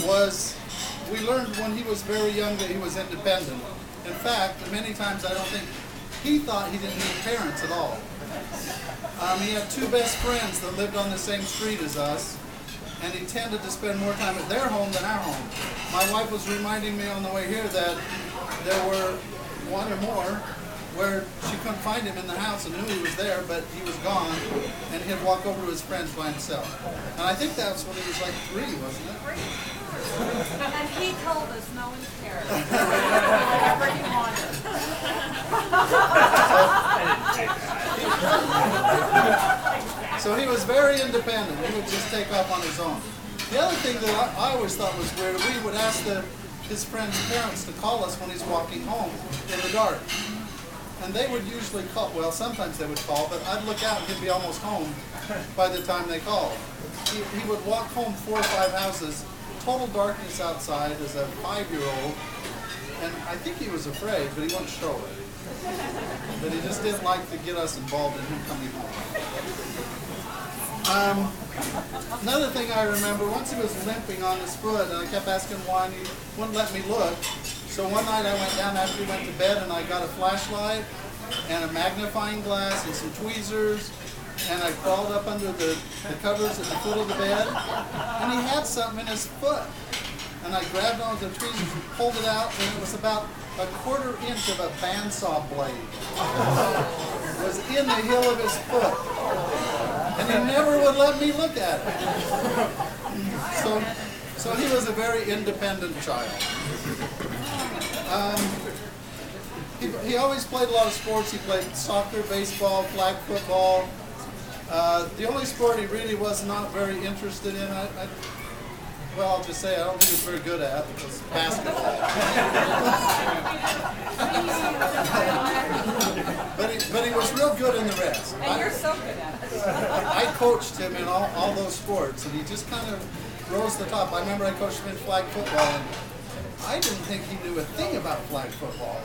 was we learned when he was very young that he was independent. In fact, many times I don't think he thought he didn't need parents at all. He had two best friends that lived on the same street as us, and he tended to spend more time at their home than our home. My wife was reminding me on the way here that there were one or more where she couldn't find him in the house and knew he was there, but he was gone, and he'd walk over to his friends by himself. And I think that was when he was like 3, wasn't it? 3. And he told us no one cared. Whatever he wanted. So he was very independent. He would just take off on his own. The other thing that I always thought was weird, we would ask his friends' parents to call us when he's walking home in the dark. And they would usually call, well, sometimes they would call, but I'd look out and he'd be almost home by the time they called. He would walk home 4 or 5 houses, total darkness outside as a 5-year-old, and I think he was afraid, but he wouldn't show it. But he just didn't like to get us involved in him coming home. Another thing I remember, once he was limping on his foot, and I kept asking why, and he wouldn't let me look. So one night I went down after he went to bed, and I got a flashlight and a magnifying glass and some tweezers, and I crawled up under the covers at the foot of the bed, and he had something in his foot. And I grabbed onto the tweezers and pulled it out, and it was about a 1/4 inch of a bandsaw blade. It was in the heel of his foot. And he never would let me look at it. So he was a very independent child. He always played a lot of sports. He played soccer, baseball, flag football. The only sport he really was not very interested in, well, I'll just say I don't think he was very good at, was basketball. but he was real good in the rest. And you're so good at it. I coached him in all those sports, and he just kind of rose to the top. I remember I coached him in flag football, and I didn't think he knew a thing about flag football.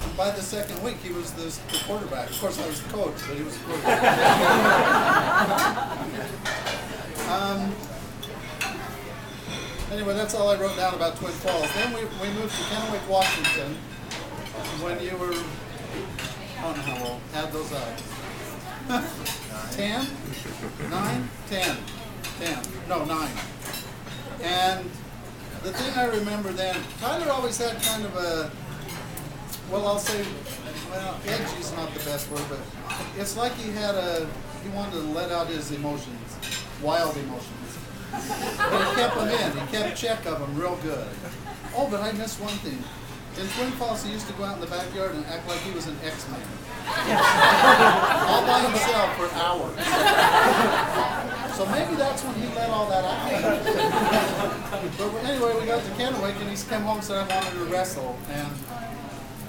And by the second week, he was the quarterback. Of course, I was the coach, but he was the quarterback. Anyway, that's all I wrote down about Twin Falls. Then we moved to Kennewick, Washington, when you were, I don't know how old, add those up. 10? 9? 10. 10. No, 9. And the thing I remember then, Tyler always had kind of a, well, I'll say, well, edgy is not the best word, but it's like he wanted to let out his emotions, wild emotions. But he kept them in. He kept check of them real good. Oh, but I missed one thing. In Twin Falls, he used to go out in the backyard and act like he was an X-Man. All by himself for hours. So maybe that's when he let all that out. But anyway, we got to Kennewick, and he came home and said, I wanted to wrestle. And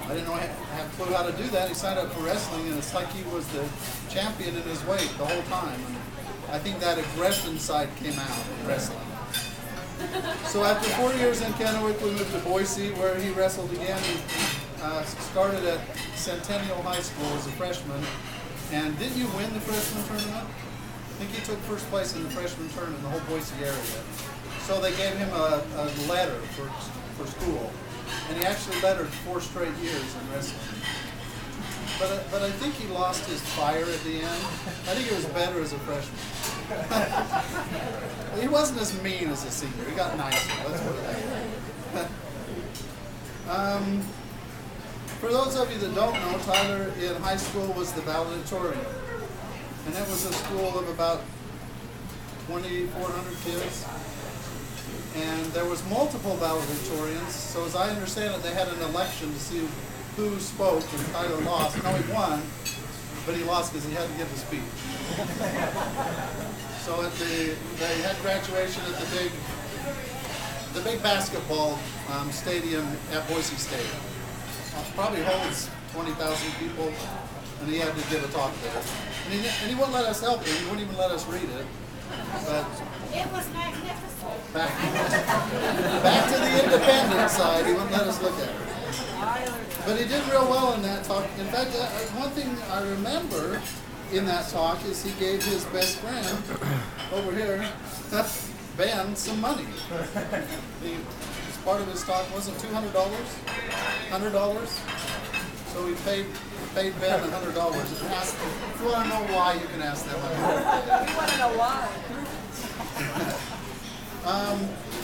I didn't know I had a clue how to do that. He signed up for wrestling, and it's like he was the champion in his weight the whole time. And I think that aggression side came out in wrestling. So after 4 years in Kennewick, we moved to Boise, where he wrestled again. He started at Centennial High School as a freshman. And didn't you win the freshman tournament? I think he took first place in the freshman tournament in the whole Boise area. So they gave him a letter for school. And he actually lettered 4 straight years in wrestling. But I think he lost his fire at the end. I think he was better as a freshman. He wasn't as mean as a senior. He got nicer. Let's put it that way. For those of you that don't know, Tyler in high school was the valedictorian. And that was a school of about 2,400 kids. And there was multiple valedictorians. So as I understand it, they had an election to see who spoke, and Tyler lost. No, he won, but he lost because he had to give a speech. So they had graduation at the big basketball stadium at Boise State. Probably holds 20,000 people, and he had to give a talk there. And he wouldn't let us help him. He wouldn't even let us read it. But it was magnificent. Back to the independent side. He wouldn't let us look at it. But he did real well in that talk. In fact, one thing I remember in that talk is he gave his best friend over here Ben some money. Part of his stock wasn't $200, $100. So we paid Ben $100. And asked, if you want to know why, you can ask them. We want to know why.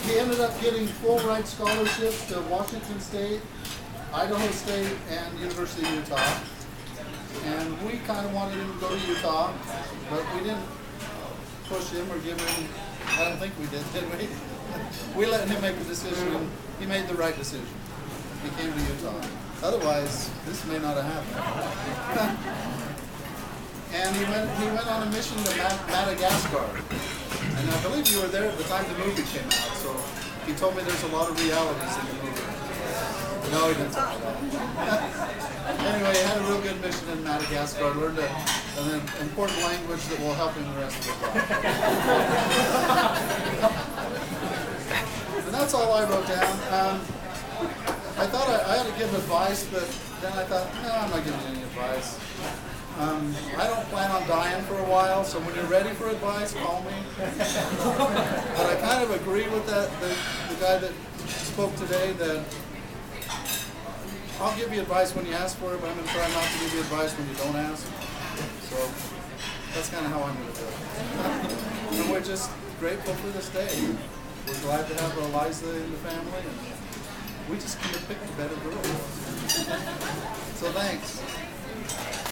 He ended up getting full ride scholarships to Washington State, Idaho State, and University of Utah. And we kind of wanted him to go to Utah, but we didn't push him or give him. I don't think we did we? We let him make the decision. He made the right decision. He came to Utah. Otherwise, this may not have happened. And he went on a mission to Madagascar. And I believe you were there at the time the movie came out. So he told me there's a lot of realities in the movie. No, he didn't tell me that. Anyway, he had a real good mission in Madagascar. Learned an important language that will help him the rest of his life. And that's all I wrote down. I thought I had to give advice, but then I thought, no, I'm not giving any advice. I don't plan on dying for a while, so when you're ready for advice, call me. But I kind of agree with the guy that spoke today that I'll give you advice when you ask for it, but I'm going to try not to give you advice when you don't ask. So that's kind of how I'm going to do it. And we're just grateful for this day. We're glad to have Eliza in the family, and we just couldn't have picked a better girl. So thanks.